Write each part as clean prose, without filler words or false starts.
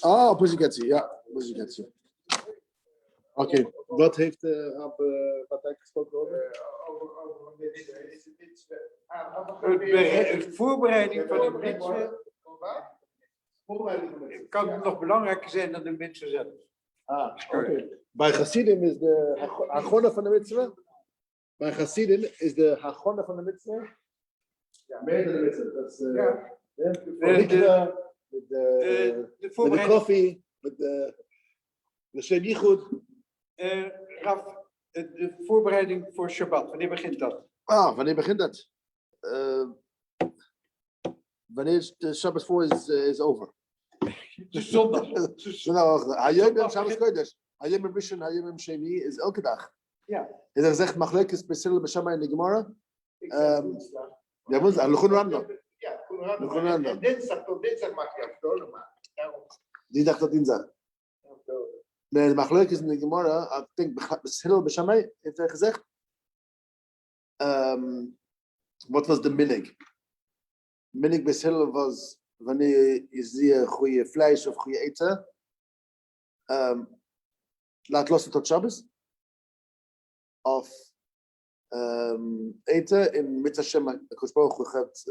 Oh, Pussycatsy, ja, Pussycatsy. Oké, wat heeft Partij gesproken over? De voorbereiding van de mitzvah kan nog belangrijker zijn dan de mitzvah zelf. Oké. Bij Chassidim is de Hagona van de mitzvah. Bij Chassidim is de Hagona van de mitzvah. Meer dan de mitzvah. Dat is met de koffie, met de sheni goed. Raf, de voorbereiding voor Shabbat, wanneer begint dat? Wanneer begint dat? Wanneer de Shabbat voor is over. Dus zondag. Hayom Shabbos Kodesh. Hayom Rishon, Hayom Sheni is elke dag. Ja. Is er gezegd, mag leuk is speciaal met Shammai in de Gemara? Ja, woensdag. Luchon Randa. En dinsdag tot dinsdag mag je afdolen maken. Die dag tot dinsdag. Nee, het mag leuk is in de Gemara. Ik denk, speciaal met Shammai heeft hij gezegd. Wat was de minhag? Minhag speciaal was wanneer je ziet goede vlees of goede eten. Laat los tot Shabbos. Of eten in met Hashem gesproken gaat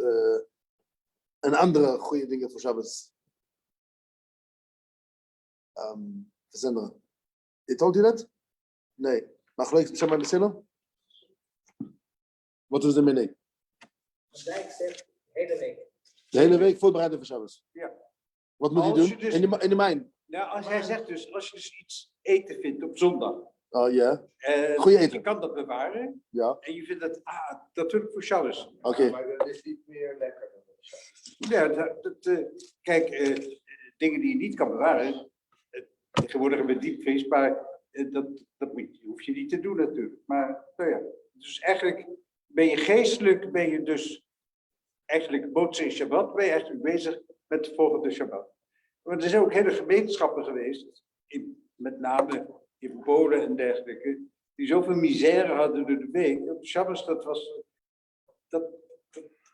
een andere goede dingen voor Shabbos verzenden. Je told you that? Nee. Maar gelijk met Shammai Messilo? Wat was de mening? Dijk zegt de hele week. De hele week voorbereiden voor Shabbos? Ja. Wat moet hij doen? Dus, in de mijn? Nou, als hij zegt dus, als je dus iets eten vindt op zondag. Oh ja. Goeie eten. Je kan dat bewaren. Ja. En je vindt dat, dat doe ik voor Shabbos. Oké. Maar dat is niet meer lekker dan de Shabbos. Ja, kijk, dingen die je niet kan bewaren. Tegenwoordig met diepvries, maar dat hoef je niet te doen natuurlijk. Maar nou ja, dus eigenlijk ben je geestelijk, ben je dus eigenlijk Motzei Shabbat, ben je eigenlijk bezig met de volgende Shabbat. Want er zijn ook hele gemeenschappen geweest, met name in Polen en dergelijke, die zoveel misère hadden door de week. Op Shabbos, dat was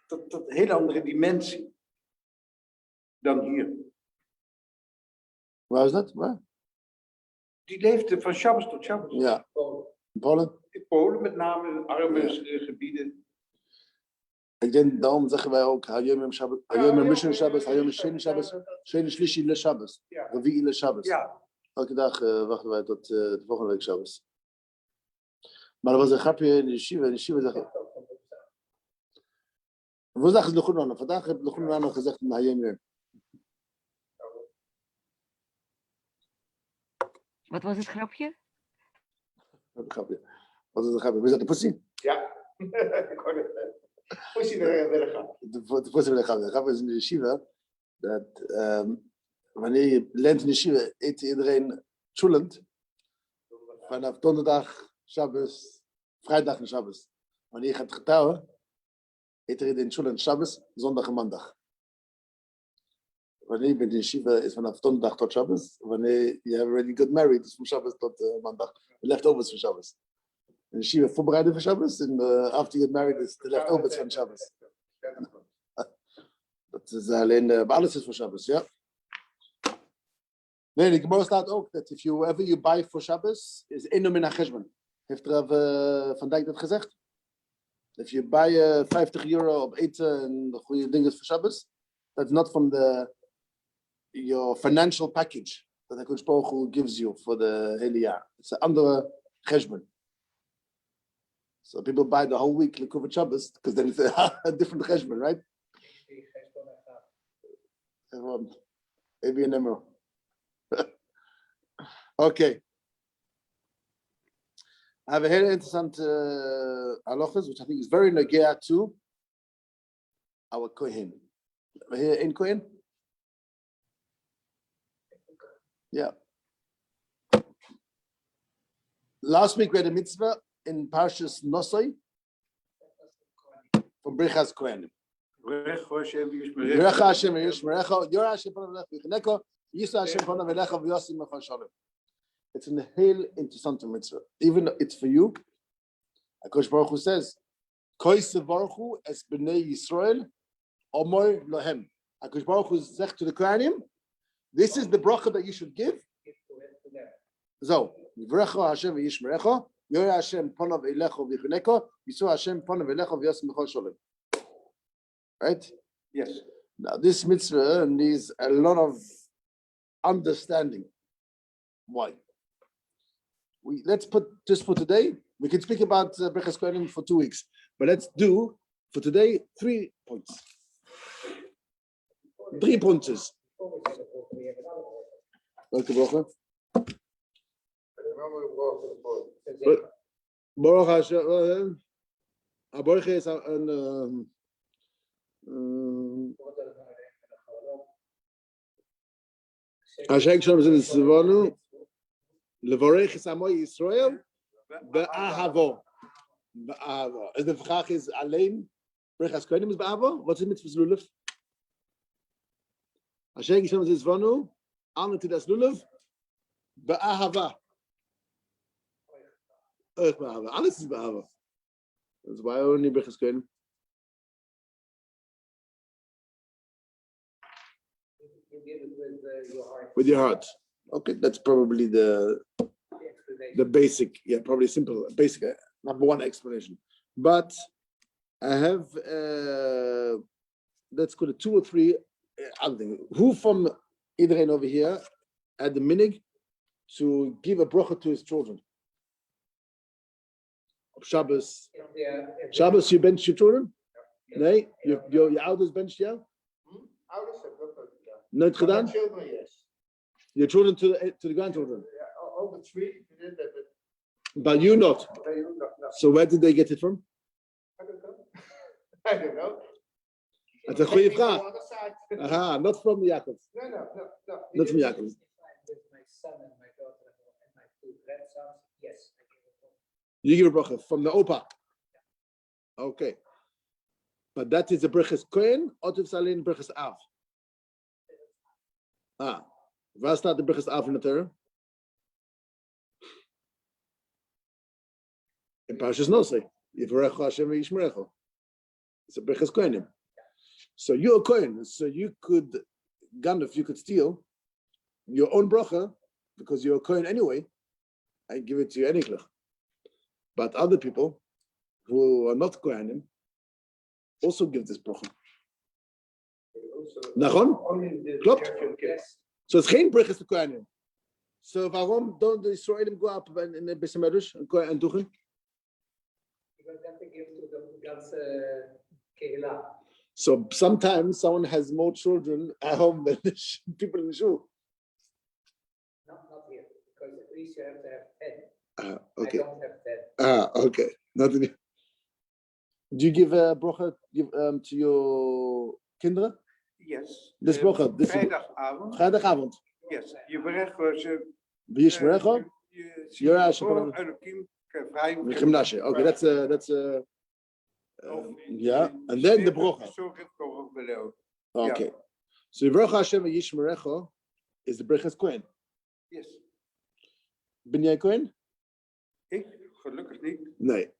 dat hele andere dimensie dan hier. Waar is dat? Waar? Die leefden van Shabbos tot Shabbos. Ja. Polen? In Polen, met name arme gebieden. Ik denk, daarom zeggen wij ook, Hayom Shabbos, Hayom Rishon Shabbos, Hayom Sheni Shabbos, Sheni Shlishi le Shabbos, Ravi le Shabbos. Ja. Elke dag wachten wij tot de volgende week Shabbos. Maar er was een grapje in de yeshiva. In de yeshiva zeggen, woensdag is de goede man. Vandaag heb de goede man gezegd in Hayom weer. Wat was het grapje? Wat is het grapje? Was dat de pussy? Ja, ik hoorde het. Pussy willen gaan. De pussy willen gaan. De grapje is in de yeshiva dat wanneer je leent in de yeshiva, eet iedereen schulend. Vanaf donderdag, Shabbos, vrijdag en Shabbos. Wanneer je gaat getrouwen, eet iedereen schulend Shabbos, zondag en maandag. Wanneer je bent in yeshiva is vanaf donderdag tot Shabbos. Wanneer je already got married is van Shabbos tot maandag. De leftovers van Shabbos. In yeshiva voorbereiden voor Shabbos. En after you get married is de leftovers van Shabbos. Dat is alleen, maar alles is voor Shabbos, ja. Nee, de Gemara staat ook dat if you ever you buy for Shabbos is eno min hacheshbon. Heeft Van Dijk dat gezegd? If you buy €50 op eten en goede dingen voor Shabbos, that's not from your financial package that the Kodesh Baruch Hu gives you for the hele jaar. It's an andere cheshbon. So people buy the whole week like over Shabbos because then it's a different cheshbon, right? Maybe an emerald. Okay. I have a very interesting halachas, which I think is very nagea to our kohen. We here in kohen. Yeah. Last week we had a mitzvah in Parshas Nosai from Brichas Kohen. Yerecha Hashem v'yishmerecha, Yorah Hashem panav v'lechneko, Yisra Hashem panav v'lecha v'yosim mechal shalom. It's a heel interessante mitzvah. Even though it's for you, HaKadosh Baruch Hu says, Koise Baruch Hu es b'nei Yisrael Omer Lohem. HaKadosh Baruch Hu zegt to the Kohanim, this is the bracha that you should give. So, Yivrecha Hashem v'yishmerecha, Yoya Hashem panav elecha v'yichunecha, Yisur Hashem panav elecha v'yasim b'chol sholem. Right? Yes. Now, this mitzvah needs a lot of understanding. Why? Let's put just for today. We can speak about Brechas Kohanim for 2 weeks, but let's do for today 3 points. 3 pointers. Welke bracha? Baruch Hashem. Baruch is een. Hashem Shalom in Sivan. Levorech is Amoy Israel. Be'ahavo. Be'ahavo. En de vraag is alleen. Brechas Kohanim is be'ahavo. Wat is het met lulav? Hashem Shalom in Sivan. Aan to das lulav. Be'ahava. Be'ahava. Alles is be'ahava. That's why only Brechas Kohanim. With your heart. Okay, that's probably the basic, probably simple, basic, number one explanation. But I have, let's call it 2 or 3 other things. Who from iedereen over here had the minig to give a bracha to his children? Shabbos. Shabbos, you bench your children? Nee? Your ouders bench you? Ouders hebben dat ook gedaan. Nooit gedaan? My children, yes. Your children to the grandchildren? All the 3 did that. But you not? No. So where did they get it from? I don't know. That's a goede vraag. Aha, not from Jacob. No. Not from Jacob. With my son and my daughter and my 2 grandsons, yes, I give it. You give a bracha from the Opa? Okay. But that is a brechas Kohen, or to Salin brechas Av? Waar staat de brechas Av in de Torah? In Parshas Nosei. Yivarecha Hashem v'yishmerecha. It's a brechas Kohenim. So you're a Kohen, so you could, Gandalf, you could steal your own bracha, because you're a Kohen anyway, and give it to your eniklach. But other people who are not Kohanim also give this bracha. Nachon? Klopt? So it's geen brechas to Kohanim. So waarom don't the Israelim go up in the Beis Medrash and doen? Because that they give to the God's Kehillah. So sometimes someone has more children at home than the people in the shul. Not here, because at least you have to have 10. Okay. I don't have 10. Okay. Nothing. Do you give a bracha to your kinderen? Yes. This bracha. This Vrijdagavond. Vrijdagavond. Yes. Yivrecha V'yishmerecha. Yoya Hashem panav Elokim k'Ephraim. Gymnasium. Okay, that's yeah. And then the bracha. Okay. So Yivrecha Hashem v'yishmerecha is the brechas Kohen. Yes. Ben jij Kohen? Ik? Gelukkig niet. Nee.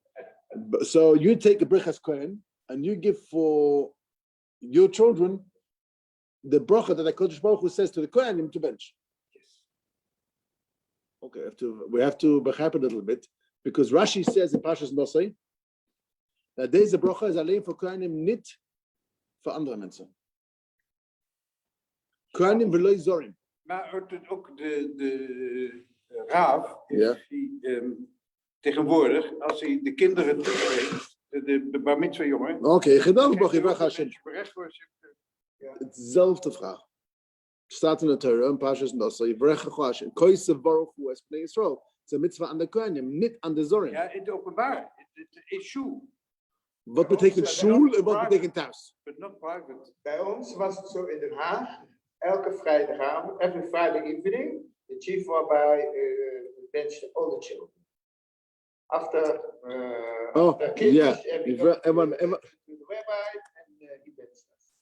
So you take a brechas Kohen and you give for your children the bracha that the HaKadosh Baruch Hu says to the Kohanim to bench. Yes. Okay, we have to begrijp a little bit, because Rashi says in Parshas Nosei that deze bracha is alleen voor Kohanim, niet voor andere mensen. Kohanim v'lo zorim. Maar ook de Raaf, Ja. die tegenwoordig, als hij de kinderen toespreekt, de bar mitzvah jongen. Oké, gedaan, bracha krijgt hij Hashem. ook een recht voor zich. Hetzelfde vraag. Staat in de Torah, in Parshas Nosei, Yivrecha Hashem, Koise Baruch Hu es bnei Yisrael. Het is een mitzvah aan de Kohanim, niet aan de zorim. Ja, in het openbaar. Het is shul. Wat betekent shul en wat betekent thuis? But not private. Bij ons was het zo in Den Haag. Elke vrijdagavond, every Friday evening, the chief rabbi benched all the children. After kids, yeah. everyone to the rabbi, and he benched us.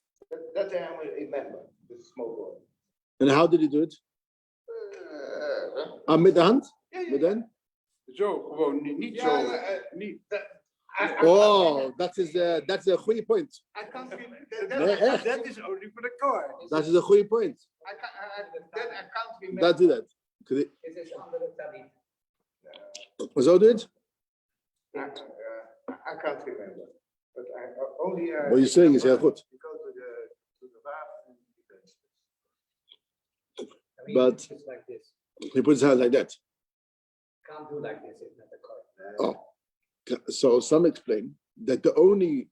That I remember, the small boy. And how did he do it? Met de hand? Ja. Met den? Zo, gewoon niet Ja, zo. Niet. Oh, that's a goede point. I can't Nee, echt. That is only for the car. Dat is een goede point. I can't remember. Dat doe dat. Dit is andere talit. Zo doe het? I can't remember. But I only. What you're saying is heel goed. You go to the bath and you bench. I mean, But- it's like this. He puts his hand like that. Can't do like this, it's not a car. Oh. So some explain that the only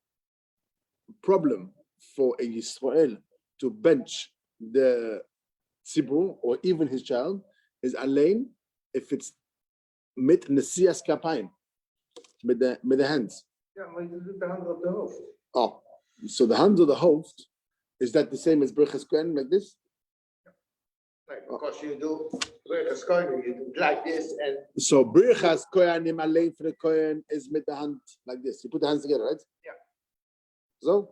problem for a Yisrael to bench the tzibur or even his child is alleen if it's mit nesias kapayim, with the hands. Ja, maar je doet de handen op de hoofd. Oh, so the hands of the hoofd, is that the same as Birchas Kohen, like this? Like, because you do burgers koning, you do like this and So Birchas Kohanim alleen for the Kohen is with the hand like this. You put the hands together, right? Yeah. So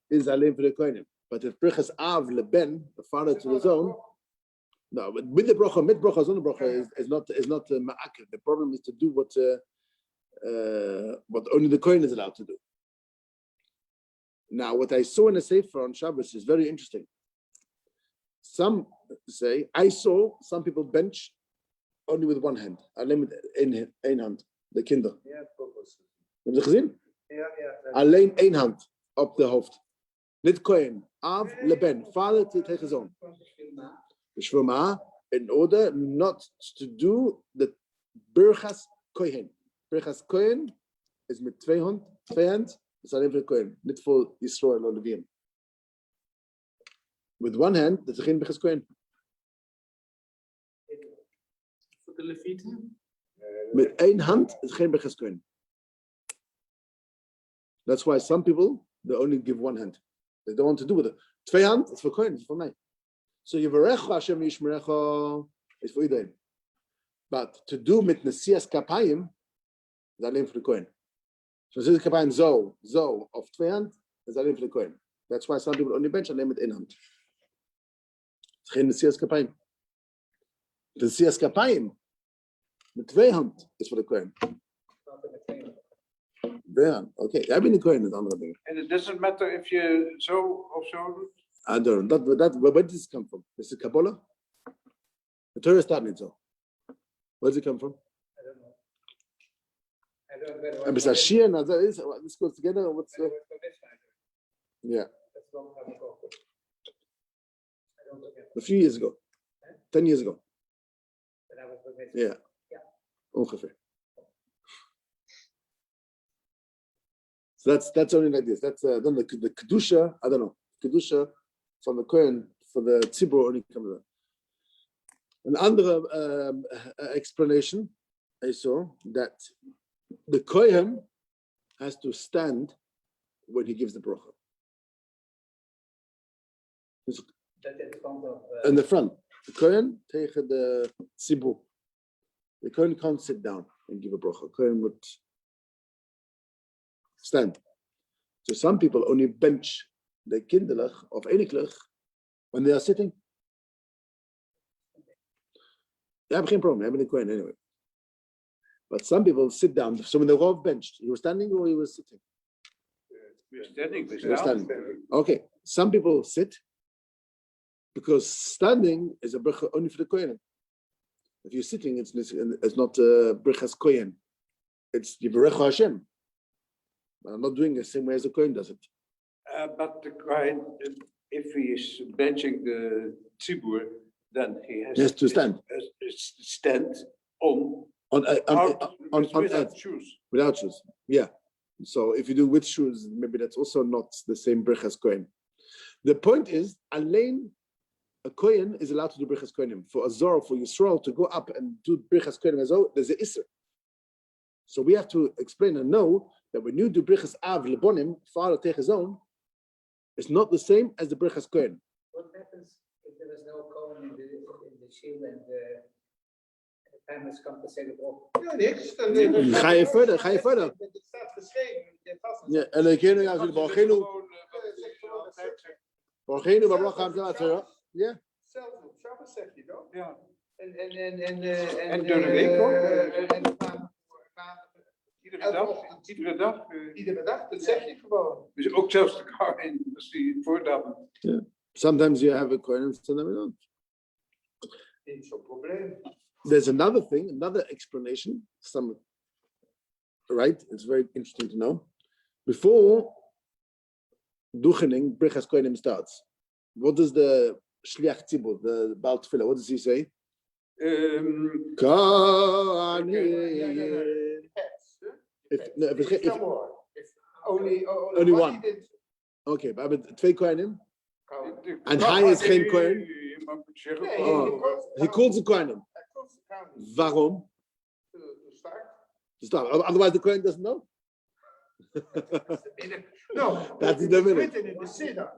is alleen for the Kohanim. But if Birchas Av leben, the father to the son, no, but with the bracha, mid bracha, zon bracha is not ma'akev. The problem is to do what only the Kohen is allowed to do. Now, what I saw in the Sefer on Shabbos is very interesting. Some say, I saw some people bench only with one hand. Alleen met één hand, de kinder. ja, focus. Heb je gezien? Ja. Alleen één hand op de hoofd. Niet Kohen. Av leben, vader tegen zoon. Shvuma, in order not to do the Birchas Kohen. Birchas Kohen is met twee hand, is alleen voor Kohen, niet voor Israël of Levim. With one hand, dat is geen Birchas Kohen. Voor de levieten? Met één hand is geen Birchas Kohen. That's why some people, they only give one hand. They don't want to do with it. Twee hand is voor Kohen, is voor mij. So Yivarecha Hashem Yishmerecha is voor iedereen. But to do met Nesias Kapayim is alleen voor de Kohen. So Nesias Kapayim zo of twee hand is alleen voor de Kohen. That's why some people only bench alleen met één hand. Het is geen Nesias Kapayim. De Nesias Kapayim met twee hand is voor de Kohen. Twee hand, oké. Jij bent de Kohen met andere dingen. And it doesn't matter if je zo of zo doet. I don't know. Where did this come from? Is it Kabbalah? The Torah started it so. Where does it come from? I don't know. I don't know. And besides Shia and this goes together. What's yeah? That's long time ago. I don't forget. A few years ago, 10 years ago. But I was with Yeah. Yeah. Ongeveer. So that's only like this. That's then the kedusha. I don't know. Kedusha from the Kohen for the tzibur only comes out. An andere explanation I saw that the Kohen has to stand when he gives the bracha. that in front of. In the front, the Kohen tegen the tzibur. The Kohen can't sit down and give a bracha. Kohen would stand. So some people only bench the kinderlich of eniglich when they are sitting. They have geen problem. They have a Kohen anyway. But some people sit down. So when the Rav benched, he was standing or he was sitting? We're standing. He was standing. Okay. Some people sit because standing is a bracha only for the Kohen. If you're sitting, it's not brachas Kohen. It's Yivarecha Hashem. But I'm not doing it the same way as the Kohen does it. But the Kohen, if he is benching the tzibur, then he has to stand. Stand on On shoes. without shoes. Yeah. So if you do with shoes, maybe that's also not the same brachas Kohen. The point is, Alain, a Kohen is allowed to do brachas Kohenim. For a Zor, for Yisrael to go up and do brachas Kohenim as well, there's an Isser. So we have to explain and know that when you do brachas Av Lebonim, father take his own, it's not the same as the brachas Kohen. What happens if there is no Kohen in the shield and the time has come to say the oh, Ja, niks. Ga je verder, ga je verder. Het staat geschreven. Je vast. Ja, en dan kun je ja, zullen Borgenu, maar wat gaan we laten? Ja. Zelfs op Shabbos zeg je toch? Ja. En door de week ook. En Iedere dag. Iedere dag, dat zeg je gewoon. Dus ook zelfs de Kohen, als die het voordagen. Sometimes you have a Kohen, sometimes you don't. Niet zo'n probleem. There's another thing, another explanation. Right? It's very interesting to know. Before Duchening, Brichas Kohenim starts. What does the Shliach Tzibur, the Baal Tefillah, what does he say? If only one. Okay, but hebben twee Kohenim. En hij is geen Kohen. He calls the Kohenim. Waarom? To start. Otherwise the Kohen doesn't know. No, That's the minute. written in the Siddur.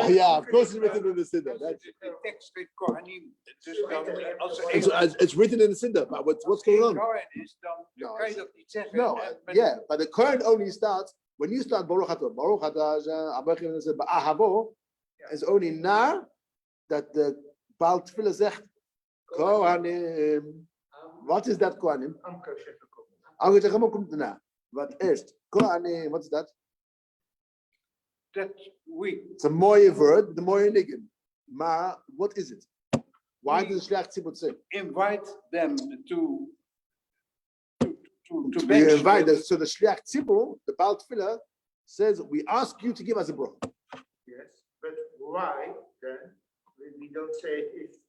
Yeah, of course it's written in the Siddur. De tekst weet Kohanim. Dus dan, als It's written in the Siddur, but what's going on? Kohen is, dan kan je dat niet zeggen. No, yeah, but the Kohen only starts when you start Baruch Atah. Baruch Atah, Ba'ahavo, is only now that the Baal Tefillah zegt, Kohanim. What is that Kohanim? Amker Shechemo komt daarna. Wat eerst? Kohanim, what is that? That we. It's a mooie word, the mooie niggin. Maar what is it? Why does the Shliach Tzibur say? Invite them to We invite them. So the Shliach Tzibur, the Baal Tefillah, says, we ask you to give us a bracha. Yes, but why then we don't say it's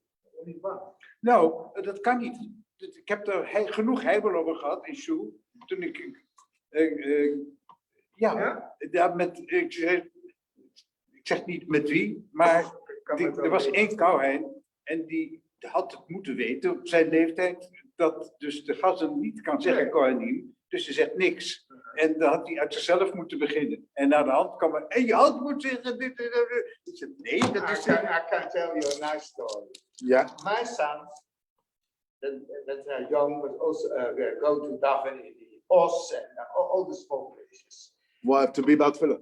only one? Nou, dat kan niet. Ik heb er genoeg heibel over gehad in Sjoe. Toen ik ik zeg niet met wie, maar er was één Kohen en die had het moeten weten op zijn leeftijd dat dus de gasten niet kan zeggen Kohanim, dus ze zegt niks. En dan had hij uit zichzelf moeten beginnen. En naar de hand kwam er, en je hand moet zeggen dit. Ik zei, nee, dat is... I can tell you a nice story. Yeah. My son, when young, was also go to daven in the Os and all the small places. Why have to be Baal Tefillah?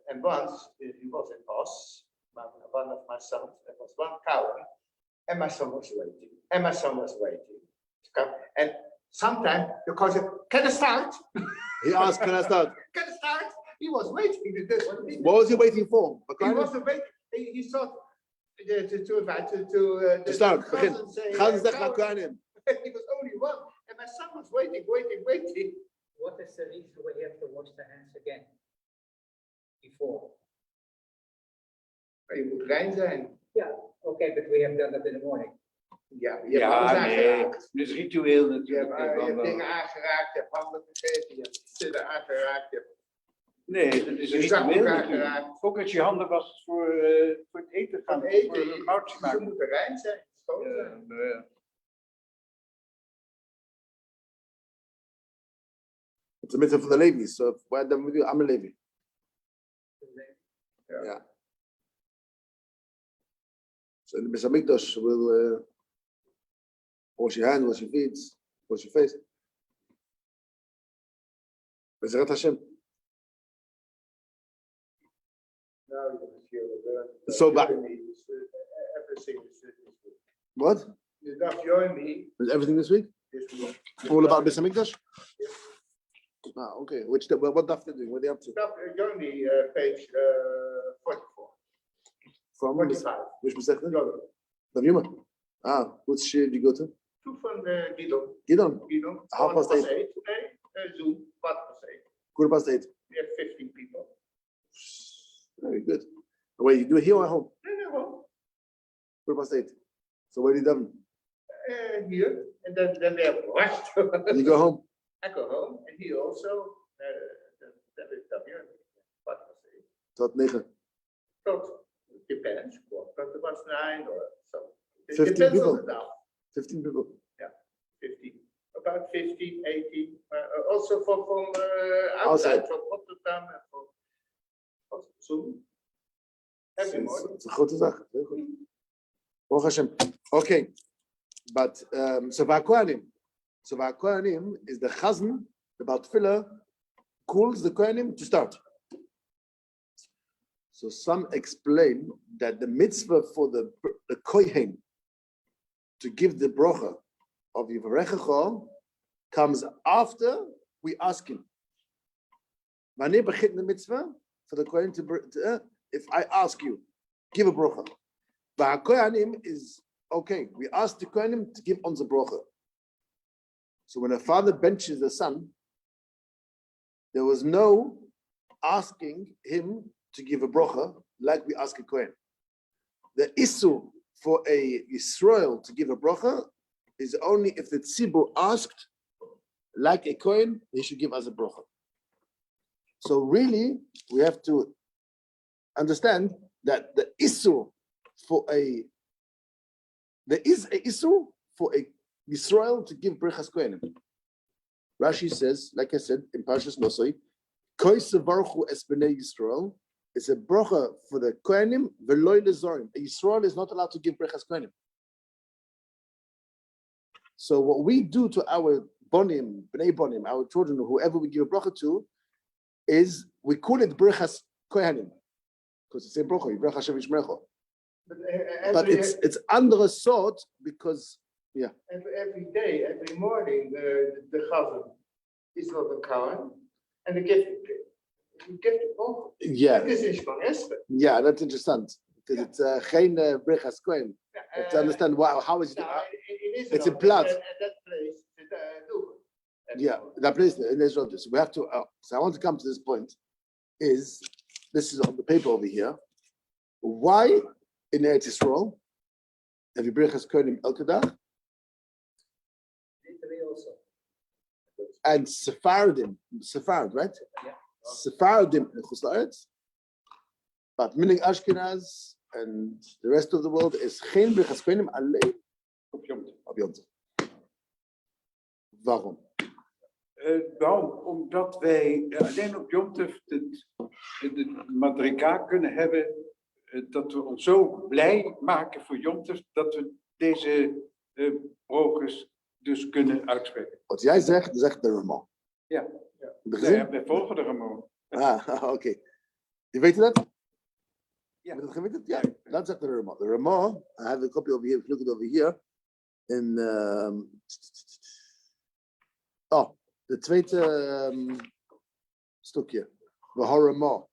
And once he was in Os, one of my sons, there was one cow, and my son was waiting. To come. And sometimes the coach said, "Can I start?" He asked, can I start? Can I start? He was waiting. What was he waiting for? He was waiting. He thought to invite to start. Begin. He Zeg naar Kohanim. was only one, and my son was waiting. What is the reason why you have to wash the hands again? Before? Maar je moet rein zijn. Yeah, okay, but we have done that in the morning. Ja, je hebt alles aangeraakt. Dus ritueel Je natuurlijk. hebt dingen aangeraakt, je hebt handen gegeven, je hebt zitten aangeraakt. Nee, dat is Je zag ritueel elkaar natuurlijk. geraakt. Ook als je handen was voor het eten gaan. Van eten, voor een moutje ze maken. moeten rein zijn, schoon zijn. It's a mitzvah for the Levi's. So why don't we do? I'm a Levi. Ja. Yeah. So in the Beis Hamikdash will wash your hands, wash your feet, wash your face. Bezrat Hashem. So bad. Everything is good. What? You don't join me Is everything this week? this week. All about Beis Hamikdash? Ah, okay. What daf they doing? What are they up to? Join me page 44. From 45. which Masechta? Join. The Yuma. Ah, which shir did you go to? Two van Gidon. Gidon. Gidon. 8:30. Today, Zoom, 8:15. 8:15. We have 15 people. Very good. Wait, you do it here or at home? No. 8:15. So where do you done? Here, and then we have rest. And you go home? I go home, and he also, that is here. 8:15. Tot 9. Tot, depends, but it was 9 or so. It 15 depends people. on the day. 15 people. 15, about 15, 18, also from outside, Outside. from Rotterdam and from Zoom. Every morning. It's a grote zaak. Heel goed. Baruch Hashem. Okay. But Sova Kohanim is the chazan, the Baal Tefillah, calls the Kohanim to start. So some explain that the mitzvah for the Kohen to give the bracha of Yivarechecha comes after we ask him. Wanneer begint de mitzvah for the Kohen if I ask you, give a brocha. But Kohanim is okay. We ask the Kohanim to give on the brocha. So when a father benches the son, there was no asking him to give a brocha like we ask a Kohen. The issue for a Yisrael to give a brocha is only if the tzibur asked, like a Kohen, he should give us a brocha. So really, we have to understand that there is a issue for a Yisrael to give brachas Kohenim. Rashi says, like I said in Parshas Nosoi, Koise Baruchu es b'nei Yisrael is a bracha for the Kohenim v'loi lezorim. A Yisrael is not allowed to give brachas Kohenim. So what we do to our bonim, b'nei bonim, our children, whoever we give a bracha to, is we call it brachas Kohanim because it's a bracha, bracha Hashem Yishmerecha. But it's under a sort because every day, every morning, the chazan is not a Kohen, and the gift the bracha. Yeah. This is from Esther. Yeah, that's interesting because it's geen brachas Kohen. To understand how is it? It's a plot. That place, Yeah, that place in Israel. So we have to. So I want to come to this point. This is on the paper over here. Why in Eretz Yisrael have you brachas Kohenim El Kedach and Sephardim, right? Yeah. Sephardim in Chutz La'aretz, but meaning Ashkenaz and the rest of the world is geen brachas Kohenim alleen op Yom Tov. Waarom? Waarom? Omdat wij alleen op Yom Tov de madrika kunnen hebben, dat we ons zo blij maken voor Yom Tov, dat we deze brochus dus kunnen uitspreken. Wat jij zegt de Ramah. Ja. Wij volgen de Ramah. Oké. Je weet dat? Ja. Ja, dat zegt de Ramah. De Ramah, I have a copy over here, look it over here. In de tweede stukje. We Ramah.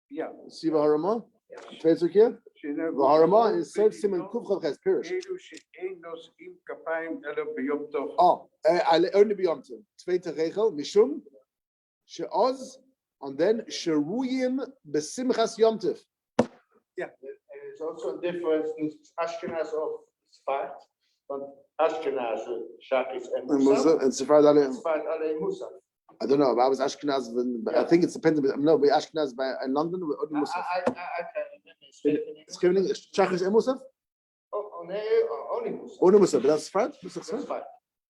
Ja. Zie je Ramah? Het tweede stukje? We Ramah is Seif Siman Kufchav Ches Pirish. Only B'Yom Tov. Tweede regel, Mishum, She'oz, and then She'ruyim B'Simchas Yom Tov. Yeah, and there's also a difference in Ashkenaz of Sfard, but Ashkenaz, Shachis and Musaf. And Sefard Alei. Sfard Alei Musaf. I don't know. I was Ashkenaz. I think it's dependent. No, we Ashkenaz in London. We're only Musaf. I can remember. It's Shachis and Musaf. Oh, no, only Musaf. Only Musaf, but that's Sefard. That's Sfard.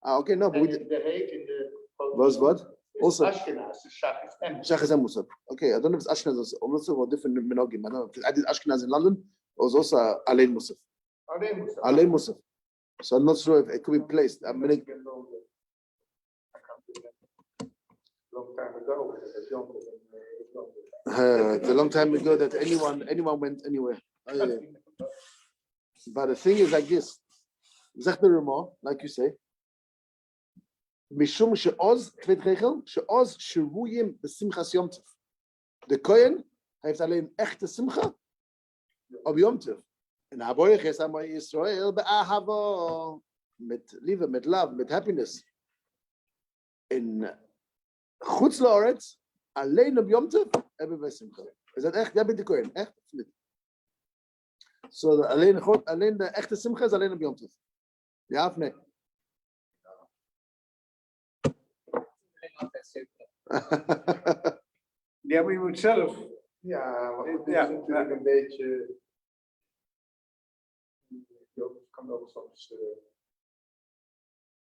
Okay, no, but we And did. in the Hague, in the Was what? Also Ashkenaz, Shachis and Musaf. Shachis and Musaf. Okay, I don't know if it's Ashkenaz or Musaf or different minogim. I don't know because I did Ashkenaz in London. It was also Alei Musaf. Alei Musaf. Alei Musaf. So I'm not sure if it could be placed. I mean, Long time ago. it's a long time ago that anyone went anywhere. Oh, yeah. But the thing is like this. Zech the Ramah, like you say. Mishum she'oz, tweede regel, she'oz shiruyim b'simchas Yom Tov. De Kohen heeft alleen echte simcha op Yom Tov. En Haboyech is aan Israël be'ahava, met liefde, met love, met happiness. In Chutz La'aretz, alleen op Yom Tov, hebben wij simcha. Is dat echt? Jij bent de Kohen, echt? Of niet? So alleen de echte simcha is alleen op Yom Tov. Ja of nee? Ja, maar je moet zelf. Ja, maar goed, dit Ja, is natuurlijk een beetje. Je kan ook soms. Dat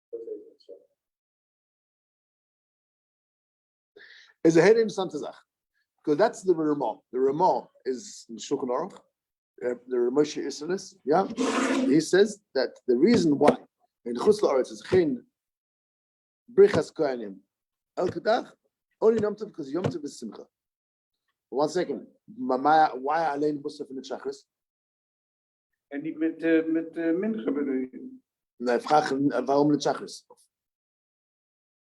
weet ik niet zo. Is a hele interessante Sache. Because that's the Ramah. The Ramah is in Shulchan Aruch, the Ramesh Israelis. Yeah, he says that the reason why in Chutz La'aretz is geen brichas kohanim el kedach only Yom Tov because Yom Tov is simcha. 1 second. Why alleen Musaf in the Shachris? En niet met minge bedoel je? Nee, vraag waarom in de Shachris.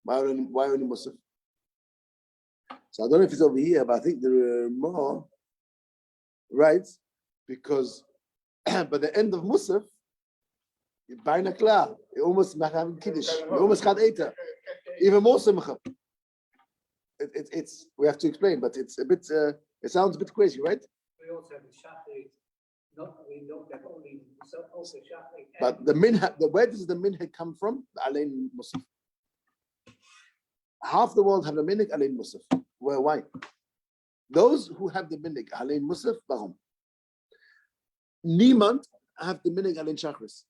Why only Musaf? So I don't know if it's over here, but I think there are more, right? Because by the end of Musaf, you're buying a klar. You almost having kiddush. You almost had eater. Even more simcha. It's we have to explain, but it's a bit. It sounds a bit crazy, right? We also have the shachrit. We don't have only also shachrit. But the minhag, where does the minhag come from? The Alein Musaf. Half the world have the minhag Alein Musaf. Why? Those who have the minhag Alein Musaf, warum? Niemand have the minhag Alein Shachris.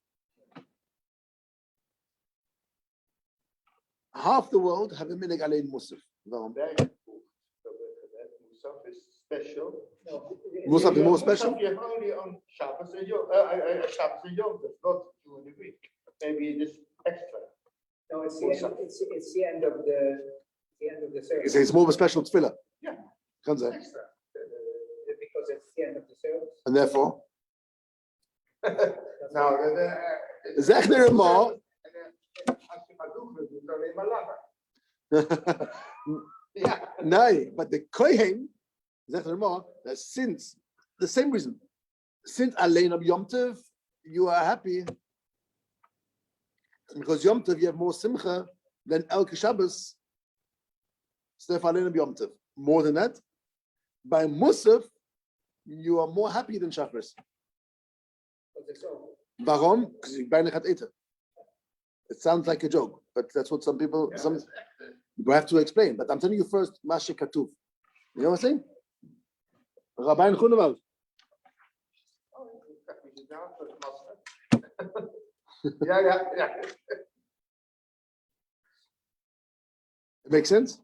Half the world have a minhag Alein Musaf. Warum? Musaf is special. Musaf is more special? Musaf you have only on Shabbos and Yom Tov, not during the week. Maybe it is extra. No, it's the end of the service. It's more of a special tefillah. Yeah. Comes there. Extra. Because it's the end of the service. And therefore, Nou, zeg er een maar. Als je maar doet, doe het alleen maar langer. Ja. No, but the Kohen, zegt er maar, that since the same reason, since Alein of Yom Tov, you are happy because Yom Tov you have more simcha than Elke Shabbos. So therefore Alein of Yom Tov. More than that, by Musaf, you are more happy than Shacharis. Warum? Because you bijna gaat eten. It sounds like a joke, but that's what some people, we have to explain. But I'm telling you first, Mashe Katuv. You know what I'm saying? Rabbi in Groenewald. Ja. It makes sense?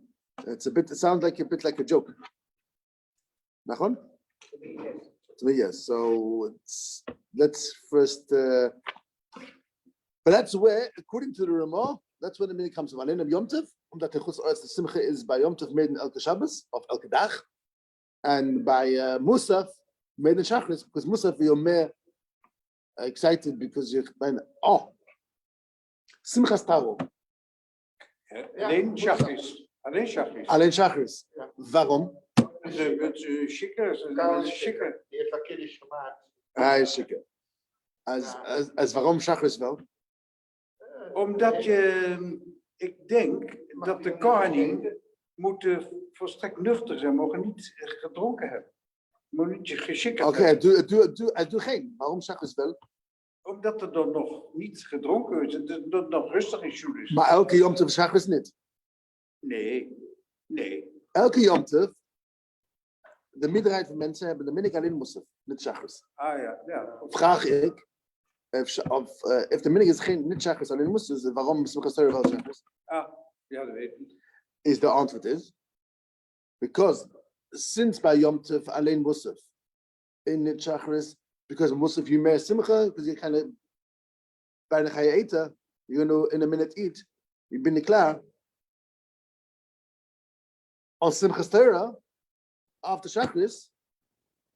It sounds like a bit like a joke. Nachon? To me, yes. So let's first, but that's where, according to the Ramah, that's where the meaning comes from. Alein of Yom Tov, omdat the Chutz Oretz, the Simcha is by Yom Tov made in Elke Shabbos, of Elke Dag, and by Musaf, made in Shachris, because Musaf, you're more excited because you're, Simchas Taro. Alleen Shachris. Alleen Shachris. Alein Shachris. Waarom? Het is chiquer. Het is chiquer. Die heeft wat kiddies gemaakt. Hij is chiquer. Als waarom Shachris wel? Omdat ik denk dat de koning moeten volstrekt nuchter zijn, mogen niet gedronken hebben. Moet niet geschikkerd Oké, hebben. doe geen. Waarom Shachris wel? Omdat er dan nog niet gedronken is, dat het nog rustig in Sjoel is. Maar elke Yom Tov Shachris niet. Nee. Elke Yom Tov, de meerderheid van mensen hebben de minhag alleen Musaf, niet Shachris. Ja. Vraag ik, if de minhag is geen niet Shachris alleen Musaf, waarom is het wel Shachris? Ja, dat weet ik niet. Is de antwoord is, because since by Yom Tov alleen Musaf, in niet Shachris, because Musaf you meer simcha, because je kind of bijna ga je eten, you're gonna in a minute eat, je bent klaar. On Simchas Torah, after Shachris,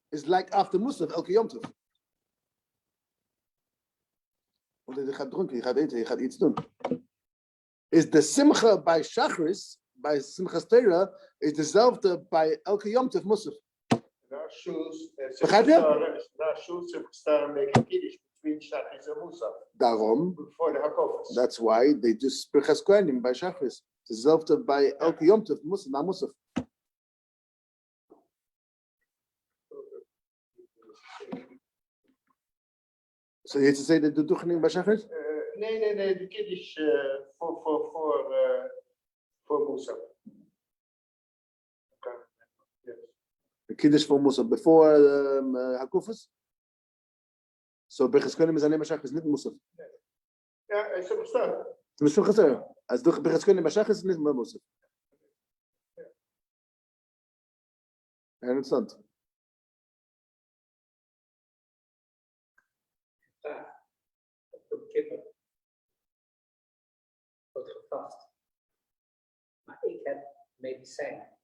is like after Musaf, elke Yom Tov. Want je gaat drinken, je gaat eten, je gaat iets doen. Is de Simcha bij Shachris, bij Simchas Torah, is dezelfde bij elke Yom Tov Musaf. Begrijp je? Daar shoes staan make a kiddish between Shachris and Musaf. Daarom, Before the Hakofas. that's why they do Spirchas Kohanim bij Shachris. Dezelfde bij elke Yom Tov Musaf, na Musaf. So you have to say that the Duchening by Shachris? Nee, de kiddish voor Musaf. The Kiddush for Musaf before Hakufas? So Birchas Kohanim is alleen maar Shachris, niet Musaf. Ja, hij is er bestaan. Misschien gezegd. Als Birchas Kohanim bij Shachris is niet meer Musaf. I understand. Op kippen wordt gevast. Maar ik heb medicijnen.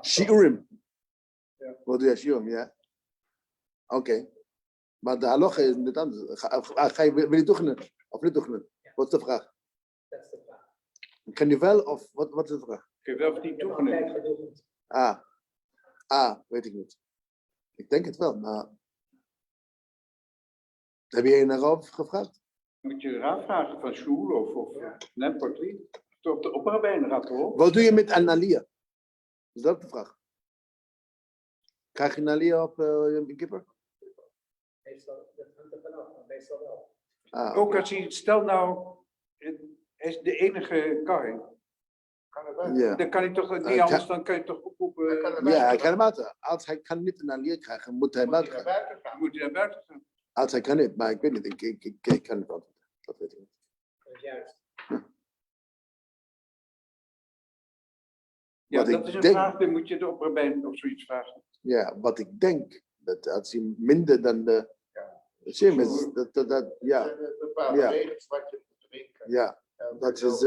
Shiurim. Wat doe je Shiurim, ja? Oké. Maar de halacha is niet anders. Wil je toegenen? Of niet doegenen? Wat is de vraag? Dat is de vraag. Kan je wel of wat is de vraag? Kun je wel of niet Ik heb altijd toegenen? gedoegend. Weet ik niet. Ik denk het wel, maar... Heb je een Rav gevraagd? Moet je de raad vragen van Sjoel of net Portlie. Op de opperbijnraad hoor. Wat doe je met een Aliyah? Is dat de vraag? Krijg je een Aliyah op je kipper? Meestal, dat hangt er vanaf, maar meestal wel. Ook als hij, stel nou, hij is de enige kar. Kan er wel. Ja. Dan kan hij toch niet kan- anders, dan kan je toch oproepen. kan er Ja, hij wel. kan hem buiten. Als hij kan niet een Aliyah krijgen, moet hij Moet je buiten naar gaan. buiten gaan. Moet hij naar buiten gaan. Als hij kan niet, maar ik weet niet. Ik kan het antwoorden. Dat weet ik niet. Dat is juist. Ja, Wat dat ik is een denk- vraag, dan moet je de opperbijn of zoiets vragen. Ja, wat ik denk, dat als hij minder dan de Sim is, ja, Er zijn bepaalde Ja. regels wat je moet drinken. ja. Dat is,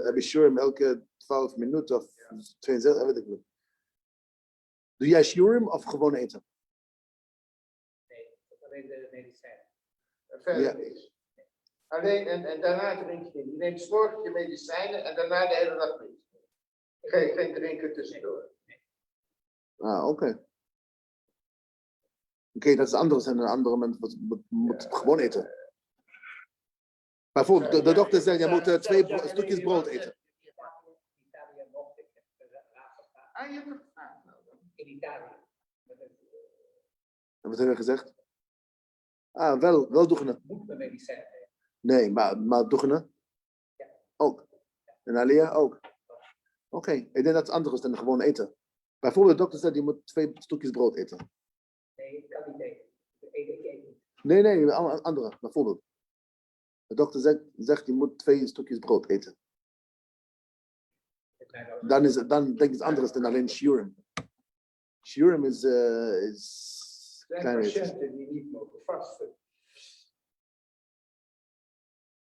heb je shurim elke 12 minuten of 62, weet ik niet. Doe jij shurim of gewoon eten? Nee, dat is alleen de medicijnen. Verder Ja. niks. Alleen, en daarna drink je. Je neemt 's morgens je medicijnen en daarna de hele dag niet. Geen drinken tussendoor. Oké. Oké, dat is anders en een andere mens moet gewoon eten. Bijvoorbeeld, de dokter zegt, je moet 2 stukjes brood eten. In Italië mocht ik het raad gevraagd. Ah, je hebt het gevraagd. Nou, dan. In Italië. En wat hebben we gezegd? Wel doegenen. Moet mijn medicijnen nemen. Nee, maar doegenen? Ook. En Aliyah ook. Oké, ik denk dat het anders is dan gewoon eten. Bijvoorbeeld, de dokter zegt, je moet 2 stukjes brood eten. Nee, ik kan niet eten. Ik eet niet. Nee, een andere, bijvoorbeeld. De dokter zegt, je moet 2 stukjes brood eten. Het zijn ook- Dan denk ik iets anders dan alleen shurim. Shurim is Er zijn klein eten. patiënten die niet mogen vasten.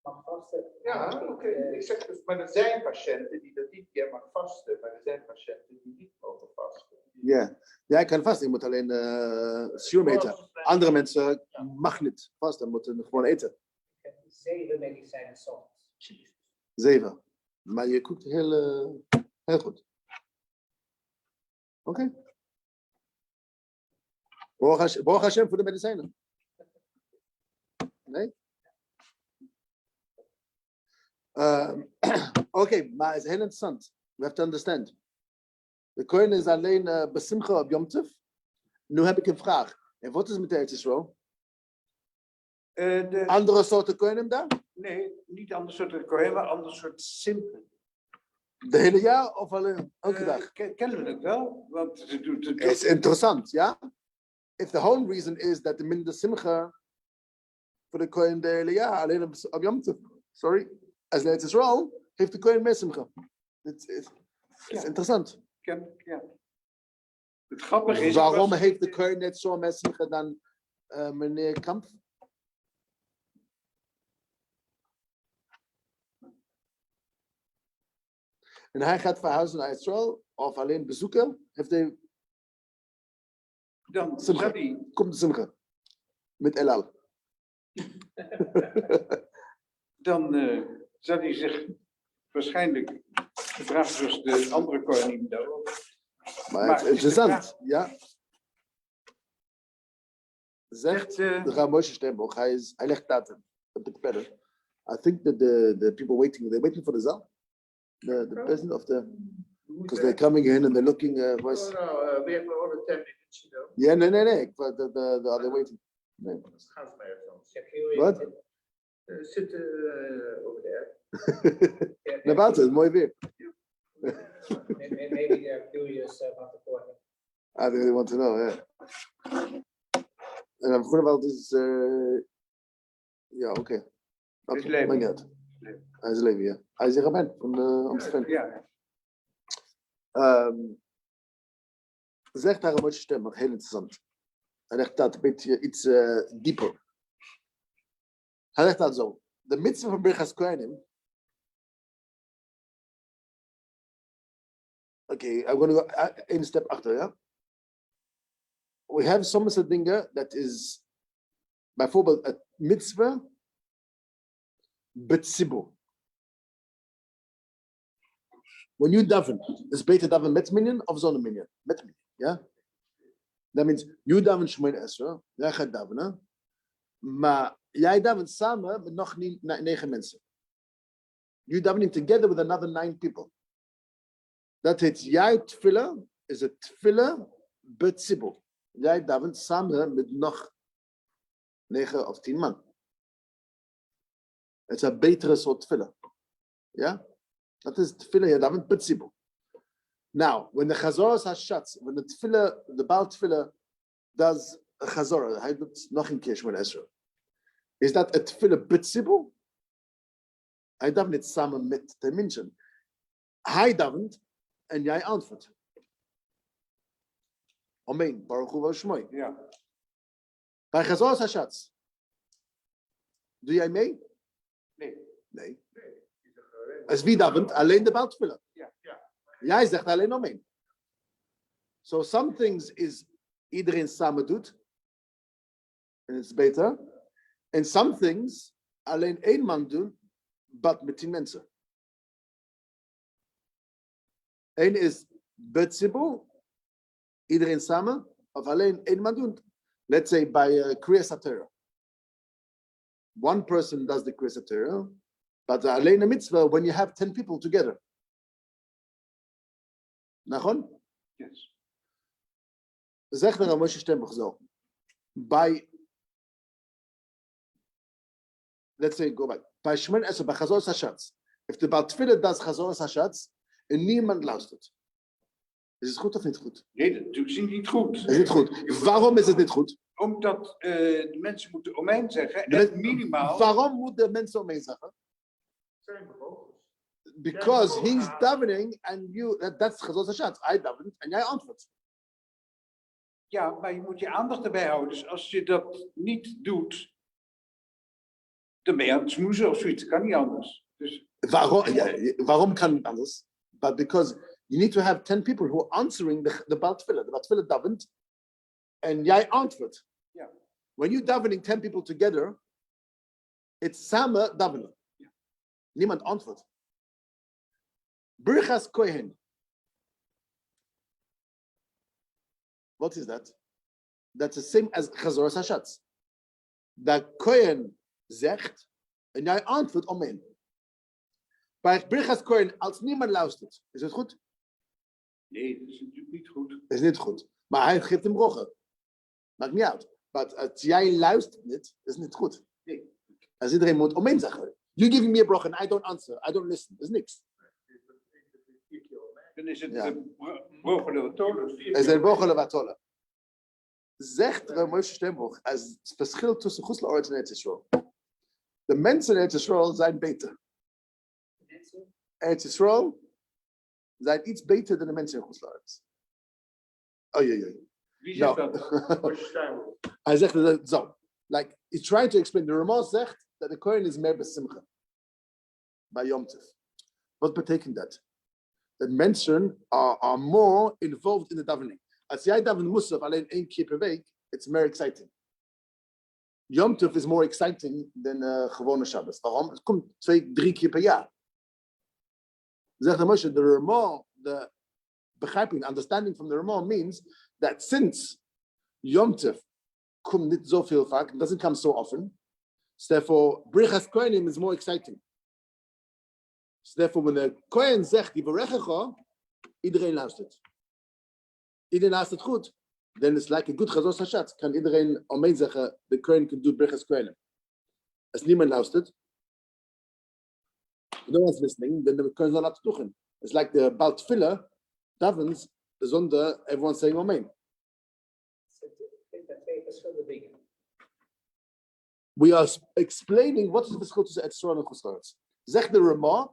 Mag vasten. Ja, oké. Ik zeg dus, maar er zijn patiënten die dat niet meer mag vasten, maar er zijn patiënten die niet mogen vasten. Ja, ik kan vasten, je moet alleen shurim eten. Andere mensen mag niet vasten, moeten gewoon eten. Ik heb 7 medicijnen soms. 7. Maar je kookt heel goed. Oké. Baruch Hashem voor de medicijnen. Nee? Oké, maar het is heel interessant. We have to understand. De kohen is alleen besimcha op Yom Tov. Nu heb ik een vraag. En wat is met de Eretz Yisrael? Andere soorten kohen daar? Nee, niet anders soort Kohen, maar ander soort simpel. De hele jaar of alleen elke dag? Kennen we het wel? Want ze doet het. Het is interessant, ja? If the whole reason is that the minder simcha voor de kohen de hele jaar, alleen op Yom Tov. Sorry. Als de Eretz Yisrael heeft de kohen meer simcha. Het is interessant. Ja. Het grappige is. Waarom heeft de kohen net zo meer simcha dan meneer Kamp? En hij gaat verhuizen naar Israël of alleen bezoeken, heeft hij Dan Simcha. zou die. komt de simcha met Elal. Dan zou hij zich waarschijnlijk gedragen zoals de andere koningen daar ook. Maar Maar het het is is de interessant, ja. Zegt de Rav Moshe Sternbuch, hij legt dat op het pedal. I think that the people they're waiting for the Zal. The president of the, because they're coming in and they're looking, Oh, no, we have only 10 minutes, you know. yeah, nee. They're waiting. Nee. Dat gaat mij even. Wat? Zitten over there. Naar buiten, mooi weer. Maybe they're curious about the quarter. I really want to know, yeah. En dan begonnen wel, dus, ja, oké. Is leven. Maakt niet uit. Hij is leven, ja. Hij is een rabbijn van Amsterdam. Ja, Zegt daar een mooie stem, maar heel interessant. Hij legt dat een beetje iets dieper. Hij legt dat zo. De mitzvah van Birchas Kohanim. Oké, I'm going to go een step achter, ja. We have sommige dingen dat is bijvoorbeeld het mitzvah Betzibur. When you daven, it's better daven met minyan of zonder minyan. Met minyan, yeah? That means you daven Shmoyne Esra, jij gaat davenen, maar jij daven samen met nog 9 mensen. You davening together with another 9 people. Dat heet jij tfilla, is het tfilla betzibur. Jij daven samen met nog 9 of 10 man. Het is een betere soort tfilla. Ja? Dat is tfilla, jij daven betzibur. Now, when the Chazoras Hashatz, when the tefillah, the Baal tefillah does a Chazorah, I do nothing Kesh when Ezra. Is that a tefillah b'tzibur? I daven it samen met de mensen. Hij davent en jij antwoordt. Amen. Baruch Hu Shmoi. Ja. Bij Chazoras Hashatz, doe jij mee? Nee. Als wie davent? Alleen de Baal tefillah. Jij zegt alleen amen. So some things is iedereen samen doet. En het is beter. En some things alleen één man doen, but met 10 mensen. Eén is betzibur, iedereen samen, of alleen één man doen. Let's say bij Kriya Satira. One person does the Kriya Satira, but alleen a mitzvah when you have 10 people together. Nachon? Yes. Zegt er aan Moshe Stembach zo. Bij, let's say, go back. Bij Shmoyne Esrei, bij Chazoras Hashatz. If the Baal Tefillah does Chazoras Hashatz, en niemand luistert. Is het goed of niet goed? Nee, dat doet ze niet goed. Is het goed? Waarom is het niet goed? Omdat de mensen moeten omheen zeggen. En minimaal. Waarom moeten mensen omheen zeggen? Because he's davening and you, that's Chazoras Hashatz. I daven en jij antwoordt. Ja, maar je moet je aandacht erbij houden. Dus als je dat niet doet, dan ben je aan het smoezen of zoiets. Kan niet anders. Dus, waarom kan het anders? But because you need to have 10 people who are answering the Baal Tefillah. The Baal Tefillah davent en jij antwoordt. ja. When you're davening 10 people together, it's samen davenen. Ja. Niemand antwoordt. Birchas Kohen. What is that? That's the same as Chazoras Hashatz. Dat Kohen zegt en jij antwoordt amen. Bij Birchas Kohen, als niemand luistert, is het goed? Nee, dat is natuurlijk niet goed. Is niet goed. Maar hij geeft hem brochen. Maakt niet uit. Maar als jij luistert niet, is niet goed. Nee. Als iedereen moet amen zeggen. You give me a brochen, I don't answer, I don't listen. Dat is niks. Dan is het Ja. Bochele Tolen. Is een brochele watolle. Zegt Moshe Stembach, als het verschil tussen Chutz La'aretz en Eretz Yisrael. De mensen in Eretz Yisrael zijn beter. Eretz Yisrael zijn iets beter dan de mensen in Chutz La'aretz. Oh jee. Wie zegt Nou. dat? Hij zegt dat zo. Like, he's trying to explain. De Ramah zegt dat de Kohen is meer besimcha. Bij Yom Tov. Wat betekent dat? Dat mensen are more involved in the davening. Als jij daven Musaf alleen 1 keer per week, it's more exciting. Yom Tov is more exciting dan gewone Shabbos. Waarom? Het komt 2-3 keer per jaar. Zegt de Moshe, de Ramah, de begrijping, understanding from the Ramah means that since Yom Tov komt niet zoveel vaak, it doesn't come so often, so therefore, Birchas Kohanim is more exciting. So therefore, when the Kohen zegt, die berechecha, iedereen luistert. Iedereen luistert goed, then it's like a good Chazoras Hashatz. Kan iedereen omheen zeggen, de Kohen can do Birchas Kohanim. Als niemand luistert, no one's listening, then the Kohen zal laten toegen. It's like the Baal Tefillah, davens, zonder everyone saying amen. We are explaining what is the verschil tussen Eretz Yisrael en Chutz La'aretz. Zegt de Ramah,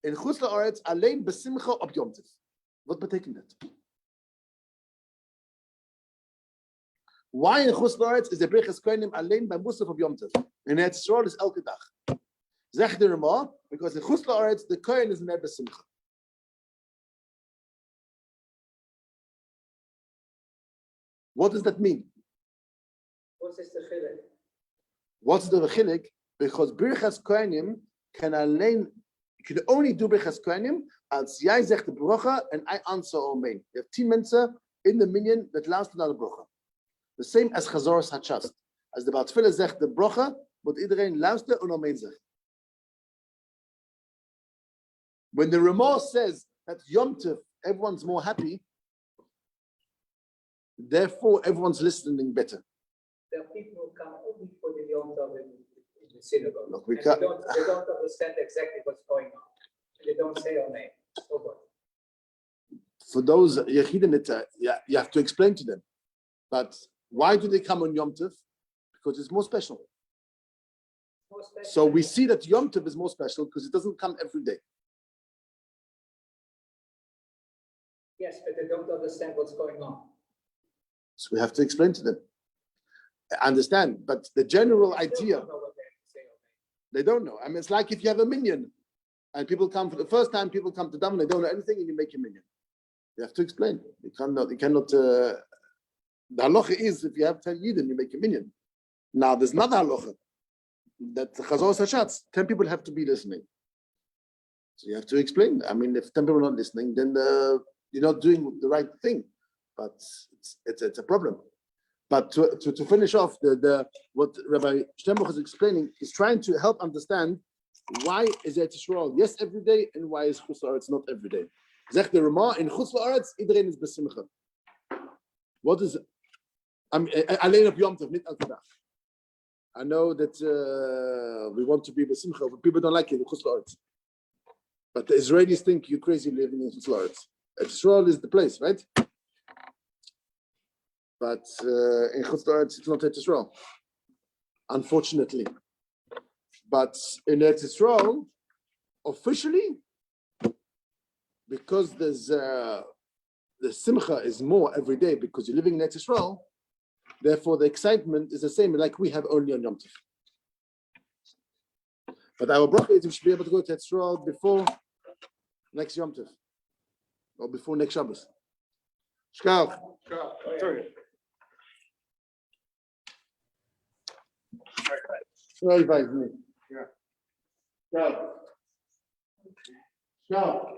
in Chutz La'aretz alleen besimcha op Yom Tov. Wat betekent dat? Why in Chutz La'aretz is de Birchas Kohanim alleen bij Musaf op Yom Tov? In Eretz Yisrael is elke dag. Zegt de Ramah, because in Chutz La'aretz the Kohen is meer besimcha. What does that mean? Wat is de gillen? What's the chilik? Because Birchas Kohanim can only do Birchas Kohanim als jij zegt de brocha and I answer amen. You have 10 mensen in de minyan that luisteren naar de brocha. The same as Chazoras Hachast. Als de Baal Tfilah zegt de brocha, moet iedereen luisteren en amen zeggen. When the Ramah says that Yom Tov, everyone's more happy, therefore everyone's listening better. There are people who come only for the Yom Tov in the synagogue. Look, And they don't understand exactly what's going on. They don't say amen. Oh, what? For those Yechidim, you have to explain to them. But why do they come on Yom Tov? Because it's more special. More special. So we see that Yom Tov is more special because it doesn't come every day. Yes, but they don't understand what's going on. So we have to explain to them. I understand, but the general They still idea, don't know what they have to say amen. they don't know. I mean, it's like if you have a minyan and people come for the first time, people come to Dam and they don't know anything and you make a minyan. You have to explain. You cannot, the halacha is if you have 10 yidden, you make a minyan. Now there's another halacha that Chazos Hashatz, 10 people have to be listening. So you have to explain. I mean, if 10 people are not listening, then you're not doing the right thing. But it's a problem. But to finish off, what Rabbi Steinbuch is explaining is trying to help understand why is Eretz Yisrael yes every day and why is Chutz La'aretz not every day. Zegt the Ramah in Chutz La'aretz iedereen is besimcha. What is? Alleen op Yom Tov, niet elke dag. I know that we want to be besimcha, but people don't like it in Chutz La'aretz. But the Israelis think you're crazy living in Chutz La'aretz. Eretz Yisrael is the place, right? But in Chutz La'aretz, it's not Eretz Yisrael, unfortunately. But in Eretz Yisrael, officially, because there's the simcha is more every day because you're living in Eretz Yisrael, therefore the excitement is the same like we have only on Yom Tov. But our bracha is we should be able to go to Eretz Yisrael before next Yom Tov or before next Shabbos. Shkav. Sorry. Right, right. Yeah. Shkav. Shkav.